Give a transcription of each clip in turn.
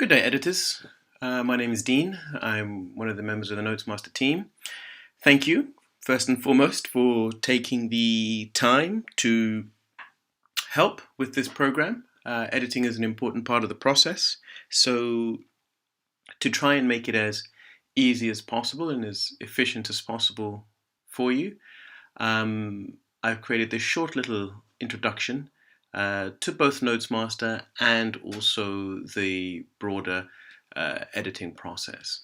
Good day, editors. My name is Dean. I'm one of the members of the Notesmaster team. Thank you, first and foremost, for taking the time to help with this program. Editing is an important part of the process, so to try and make it as easy as possible and as efficient as possible for you, I've created this short little introduction to both Notesmaster and also the broader editing process.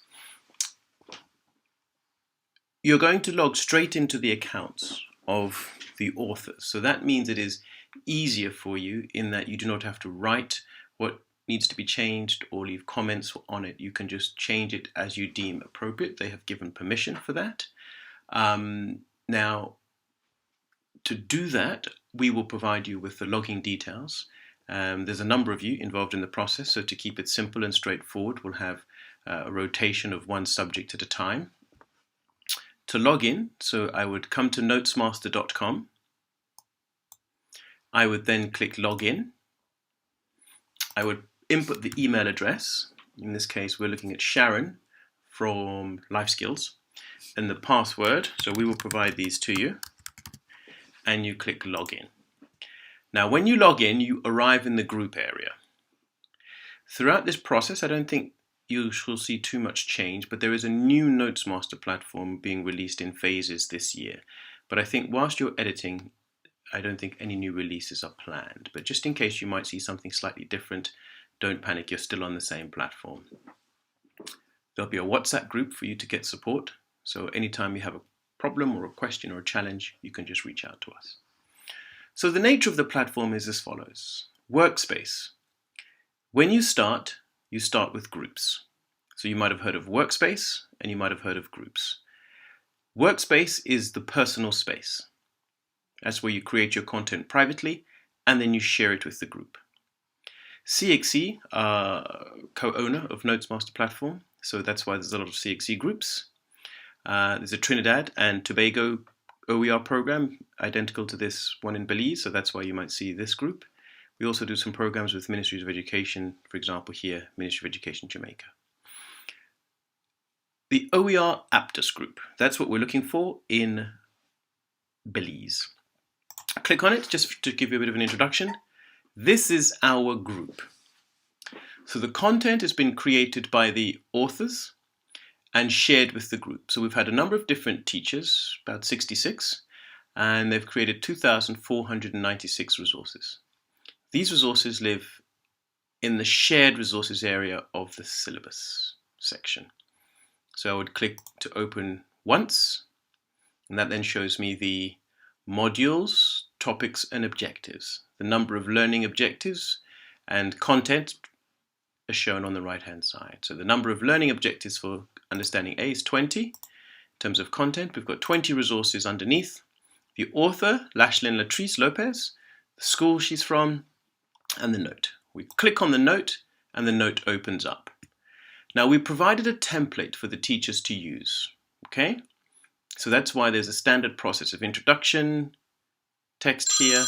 You're going to log straight into the accounts of the authors. So that means it is easier for you in that you do not have to write what needs to be changed or leave comments on it. You can just change it as you deem appropriate. They have given permission for that. Now, to do that, we will provide you with the logging details. There's a number of you involved in the process, so to keep it simple and straightforward, we'll have a rotation of one subject at a time. To log in, so I would come to notesmaster.com. I would then click login. I would input the email address. In this case, we're looking at Sharon from Life Skills, and the password. So we will provide these to you, and you click login. Now, when you log in, you arrive in the group area. Throughout this process, I don't think you shall see too much change, but there is a new Notesmaster platform being released in phases this year. But I think whilst you're editing, I don't think any new releases are planned. But just in case you might see something slightly different, don't panic, you're still on the same platform. There'll be a WhatsApp group for you to get support. So anytime you have a problem or a question or a challenge, you can just reach out to us. So the nature of the platform is as follows. Workspace. When you start with groups. So you might have heard of Workspace and you might have heard of groups. Workspace is the personal space. That's where you create your content privately and then you share it with the group. CXC are co-owner of Notesmaster platform, so that's why there's a lot of CXC groups. There's a Trinidad and Tobago OER program, identical to this one in Belize, so that's why you might see this group. We also do some programs with Ministries of Education, for example here, Ministry of Education Jamaica. The OER Aptus group, that's what we're looking for in Belize. Click on it just to give you a bit of an introduction. This is our group. So the content has been created by the authors and shared with the group. So we've had a number of different teachers, about 66, and they've created 2,496 resources. These resources live in the shared resources area of the syllabus section. So I would click to open once, and that then shows me the modules, topics, and objectives. The number of learning objectives and content are shown on the right-hand side. So the number of learning objectives for Understanding A is 20. In terms of content, we've got 20 resources underneath. The author, Lashlyn Latrice Lopez, the school she's from, and the note. We click on the note and the note opens up. Now we provided a template for the teachers to use, okay? So that's why there's a standard process of introduction, text here.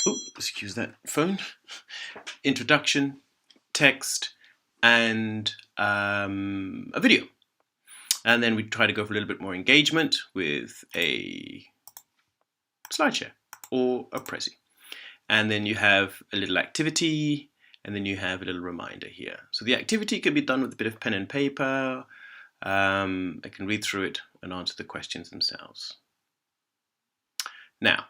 Oh, excuse that phone. Introduction, text, and a video. And then we try to go for a little bit more engagement with a slideshare or a Prezi. And then you have a little activity, and then you have a little reminder here. So the activity can be done with a bit of pen and paper. I can read through it and answer the questions themselves. Now,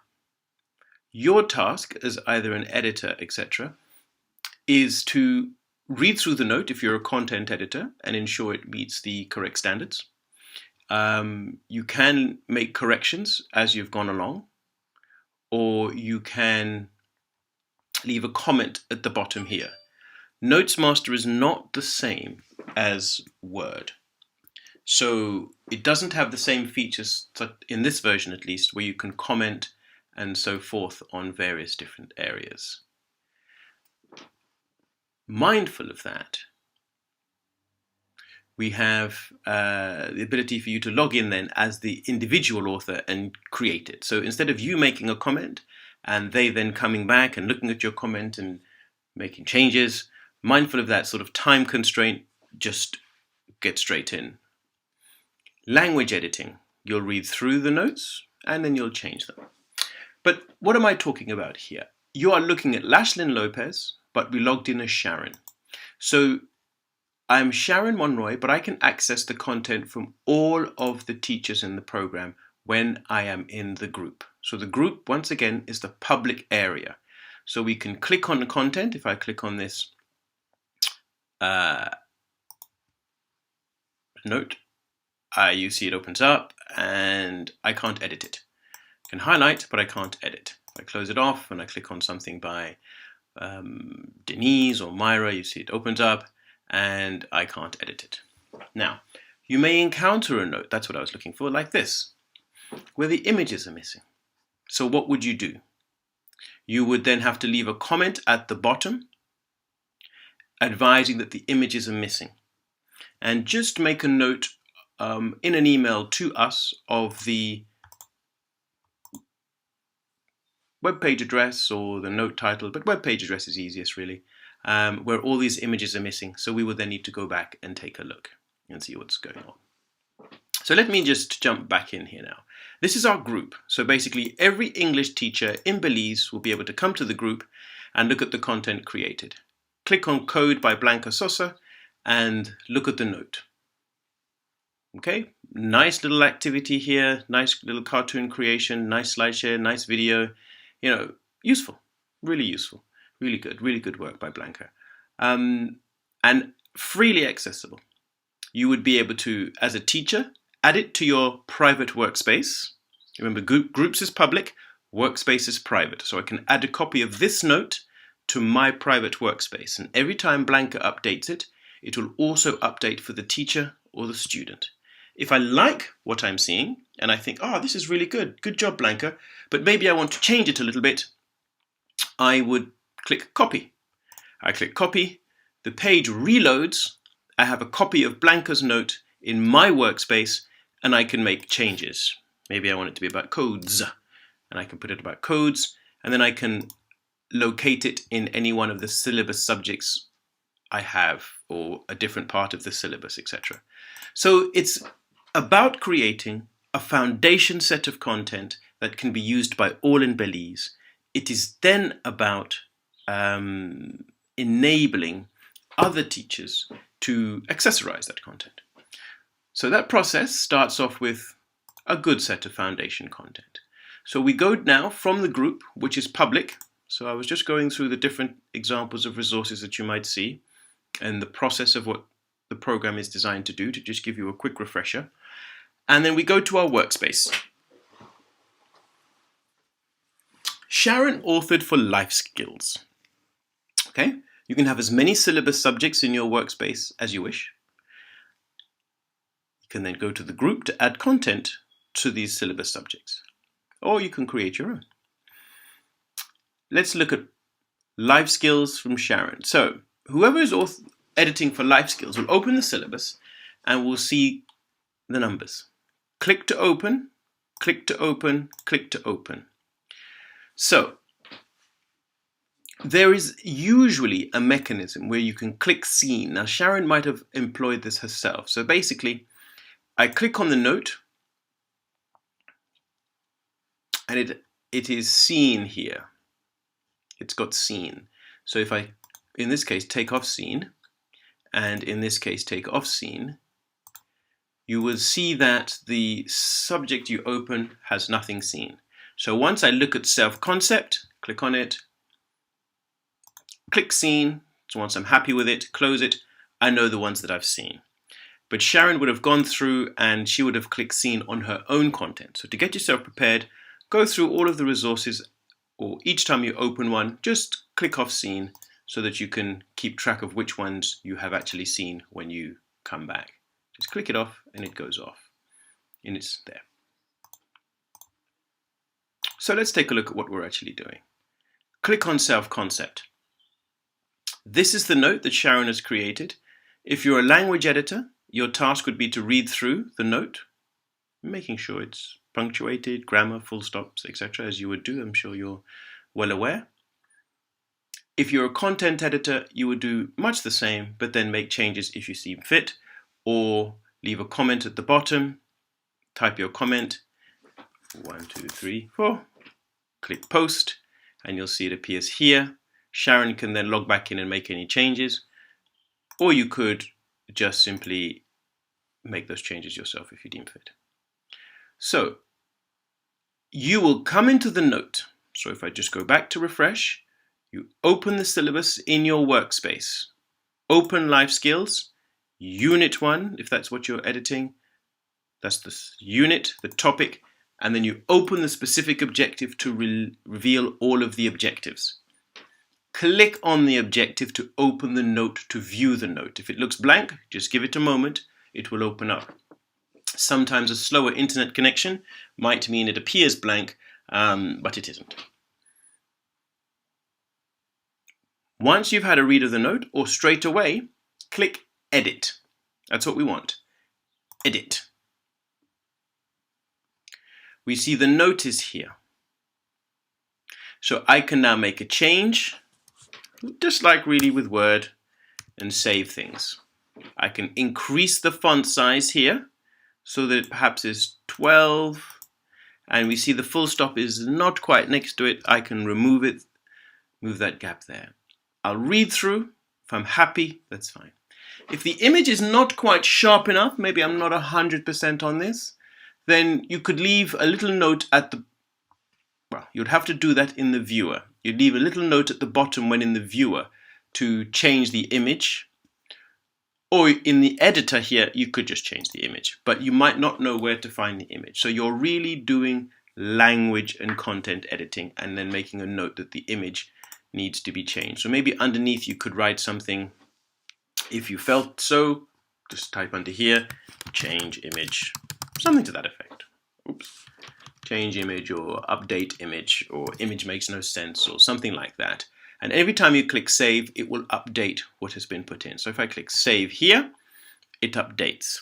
your task as either an editor, etc., is to read through the note if you're a content editor and ensure it meets the correct standards. You can make corrections as you've gone along, or you can leave a comment at the bottom here. Notesmaster is not the same as Word. So it doesn't have the same features, in this version at least, where you can comment and so forth on various different areas. Mindful of that, we have the ability for you to log in then as the individual author and create it. So instead of you making a comment and they then coming back and looking at your comment and making changes, mindful of that sort of time constraint, just get straight in. Language editing, you'll read through the notes and then you'll change them. But what am I talking about here? You are looking at Lashlyn Lopez, but we logged in as Sharon. So I'm Sharon Monroy, but I can access the content from all of the teachers in the program when I am in the group. So the group, once again, is the public area. So we can click on the content. If I click on this note, you see it opens up and I can't edit it. I can highlight, but I can't edit. If I close it off and I click on something by Denise or Myra, you see it opens up and I can't edit it. Now, you may encounter a note, that's what I was looking for, like this, where the images are missing. So what would you do? You would then have to leave a comment at the bottom advising that the images are missing. And just make a note in an email to us of the web page address or the note title, but web page address is easiest really, where all these images are missing. So we would then need to go back and take a look and see what's going on. So let me just jump back in here now. This is our group. So basically every English teacher in Belize will be able to come to the group and look at the content created. Click on Code by Blanca Sosa and look at the note. Okay, nice little activity here, nice little cartoon creation, nice slide share, nice video, you know, useful, really good work by Blanca. And freely accessible. You would be able to, as a teacher, add it to your private workspace. Remember, groups is public, workspace is private. So I can add a copy of this note to my private workspace. And every time Blanca updates it, it will also update for the teacher or the student. If I like what I'm seeing, and I think, oh, this is really good job, Blanca, but maybe I want to change it a little bit, I would click copy. I click copy, the page reloads, I have a copy of Blanca's note in my workspace, and I can make changes. Maybe I want it to be about codes, and I can put it about codes, and then I can locate it in any one of the syllabus subjects I have, or a different part of the syllabus, etc. So it's about creating a foundation set of content that can be used by all in Belize. It is then about enabling other teachers to accessorize that content. So that process starts off with a good set of foundation content. So we go now from the group, which is public. So I was just going through the different examples of resources that you might see and the process of what the program is designed to do, to just give you a quick refresher. And then we go to our workspace. Sharon authored for life skills. Okay, you can have as many syllabus subjects in your workspace as you wish. You can then go to the group to add content to these syllabus subjects, or you can create your own. Let's look at life skills from Sharon. So whoever is editing for life skills will open the syllabus and will see the numbers. Click to open, click to open, click to open. So there is usually a mechanism where you can click seen. Now Sharon might have employed this herself. So basically I click on the note and it is seen here. It's got seen. So if I, in this case, take off seen, and in this case take off seen, you will see that the subject you open has nothing seen. So once I look at self-concept, click on it, click seen, so once I'm happy with it, close it, I know the ones that I've seen. But Sharon would have gone through and she would have clicked seen on her own content. So to get yourself prepared, go through all of the resources, or each time you open one, just click off seen so that you can keep track of which ones you have actually seen when you come back. Just click it off and it goes off and it's there. So let's take a look at what we're actually doing. Click on self-concept. This is the note that Sharon has created. If you're a language editor, your task would be to read through the note, making sure it's punctuated, grammar, full stops, etc., as you would do. I'm sure you're well aware. If you're a content editor, you would do much the same, but then make changes if you see fit, or leave a comment at the bottom, type your comment, 1, 2, 3, 4, click post, and you'll see it appears here. Sharon can then log back in and make any changes, or you could just simply make those changes yourself if you deem fit. So you will come into the note. So if I just go back to refresh, you open the syllabus in your workspace, open Life Skills, Unit 1, if that's what you're editing, that's the unit, the topic, and then you open the specific objective to reveal all of the objectives. Click on the objective to open the note, to view the note. If it looks blank, just give it a moment, it will open up. Sometimes a slower internet connection might mean it appears blank, but it isn't. Once you've had a read of the note, or straight away, click Edit. That's what we want. Edit. We see the note is here. So I can now make a change, just like really with Word, and save things. I can increase the font size here, so that it perhaps is 12, and we see the full stop is not quite next to it. I can remove it, move that gap there. I'll read through. If I'm happy, that's fine. If the image is not quite sharp enough, maybe I'm not 100% on this, then you could leave a little note at the, well, you'd have to do that in the viewer. You'd leave a little note at the bottom when in the viewer to change the image. Or in the editor here, you could just change the image, but you might not know where to find the image. So you're really doing language and content editing and then making a note that the image needs to be changed. So maybe underneath you could write something, if you felt so, just type under here, change image, something to that effect. Oops. Change image or update image or image makes no sense or something like that. And every time you click save, it will update what has been put in. So if I click save here, it updates.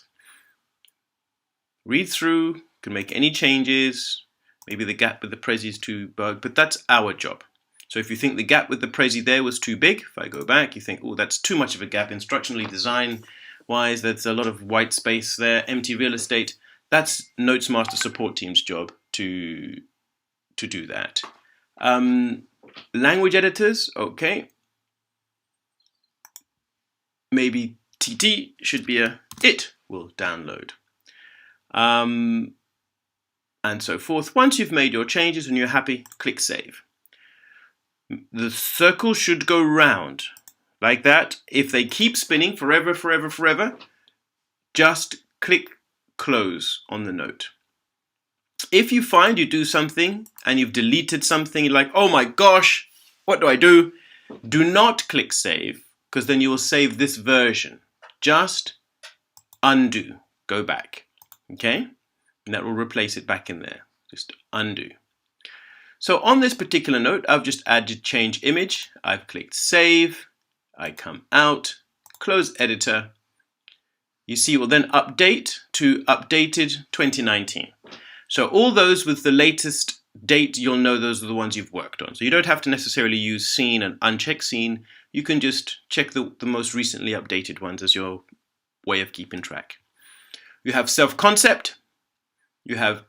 Read through, can make any changes. Maybe the gap with the Prezi is too big, but that's our job. So if you think the gap with the Prezi there was too big, if I go back, you think, oh, that's too much of a gap instructionally design-wise, there's a lot of white space there, empty real estate. That's Notesmaster support team's job to do that. Language editors, okay. Maybe TT should be it will download. And so forth. Once you've made your changes and you're happy, click save. The circle should go round like that. If they keep spinning forever, forever, forever, just click close on the note. If you find you do something and you've deleted something, you're like, oh my gosh, what do? Do not click save, because then you will save this version. Just undo, go back, okay? And that will replace it back in there. Just undo. So on this particular note, I've just added change image. I've clicked save. I come out, close editor. You see it will then update to updated 2019. So all those with the latest date, you'll know those are the ones you've worked on. So you don't have to necessarily use seen and uncheck seen. You can just check the most recently updated ones as your way of keeping track. You have self-concept. You have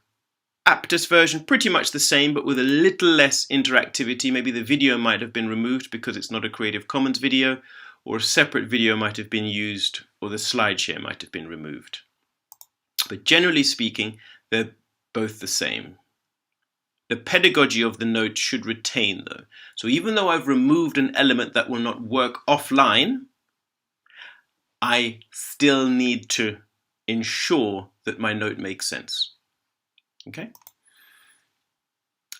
Aptus version, pretty much the same, but with a little less interactivity. Maybe the video might have been removed because it's not a Creative Commons video, or a separate video might have been used, or the slideshare might have been removed. But generally speaking, they're both the same. The pedagogy of the note should retain though. So even though I've removed an element that will not work offline, I still need to ensure that my note makes sense. Okay?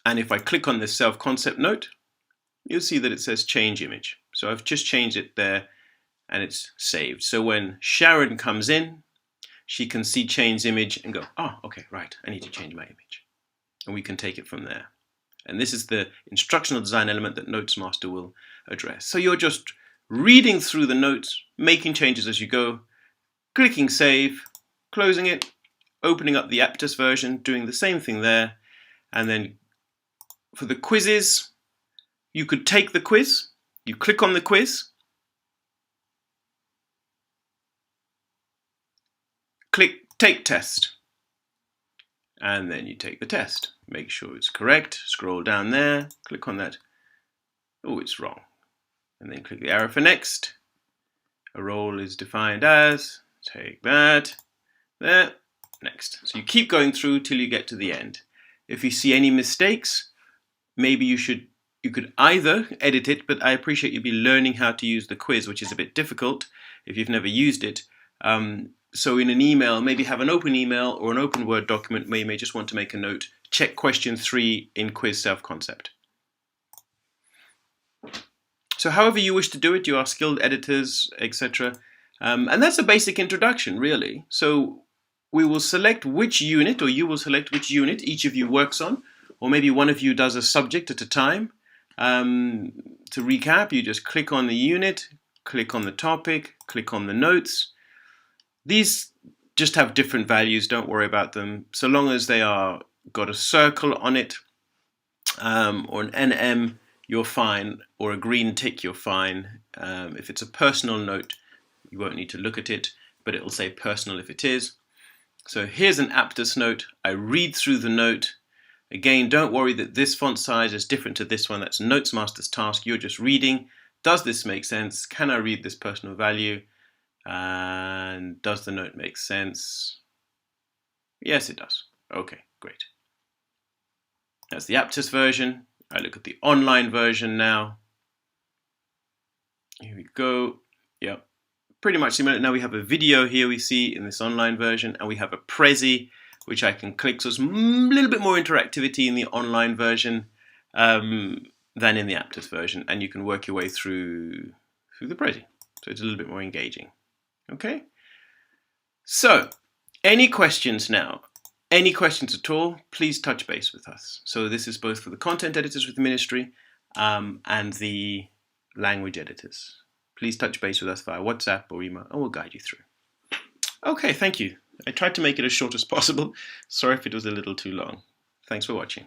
And if I click on this self-concept note, you'll see that it says change image. So I've just changed it there and it's saved. So when Sharon comes in, she can see change image and go, oh, okay, right, I need to change my image. And we can take it from there. And this is the instructional design element that Notesmaster will address. So you're just reading through the notes, making changes as you go, clicking save, closing it, opening up the Aptus version, doing the same thing there. And then for the quizzes, you could take the quiz You click on the quiz, click Take Test, and then you take the test. Make sure it's correct, scroll down there, click on that. Oh, it's wrong. And then click the arrow for next. A role is defined as, take that, there, next. So you keep going through till you get to the end. If you see any mistakes, maybe you could either edit it, but I appreciate you'll be learning how to use the quiz, which is a bit difficult if you've never used it. So in an email, maybe have an open email or an open Word document where you may just want to make a note. Check question 3 in quiz self-concept. So however you wish to do it, you are skilled editors, etc. And that's a basic introduction, really. So we will select which unit, or you will select which unit each of you works on, or maybe one of you does a subject at a time. To recap, you just click on the unit, click on the topic, click on the notes. These just have different values, don't worry about them. So long as they are got a circle on it, or an NM, you're fine, or a green tick, you're fine. If it's a personal note, you won't need to look at it, but it will say personal if it is. So here's an Aptus note. I read through the note. Again, don't worry that this font size is different to this one. That's Notesmaster's task. You're just reading. Does this make sense? Can I read this personal value? And does the note make sense? Yes, it does. Okay, great. That's the Aptus version. I look at the online version now. Here we go. Yep, pretty much similar. Now we have a video here we see in this online version, and we have a Prezi, which I can click. So it's a little bit more interactivity in the online version than in the Aptus version, and you can work your way through the Prezi. So it's a little bit more engaging. Okay? So, any questions now? Any questions at all, please touch base with us. So this is both for the content editors with the ministry and the language editors. Please touch base with us via WhatsApp or email, and we'll guide you through. Okay, thank you. I tried to make it as short as possible. Sorry if it was a little too long. Thanks for watching.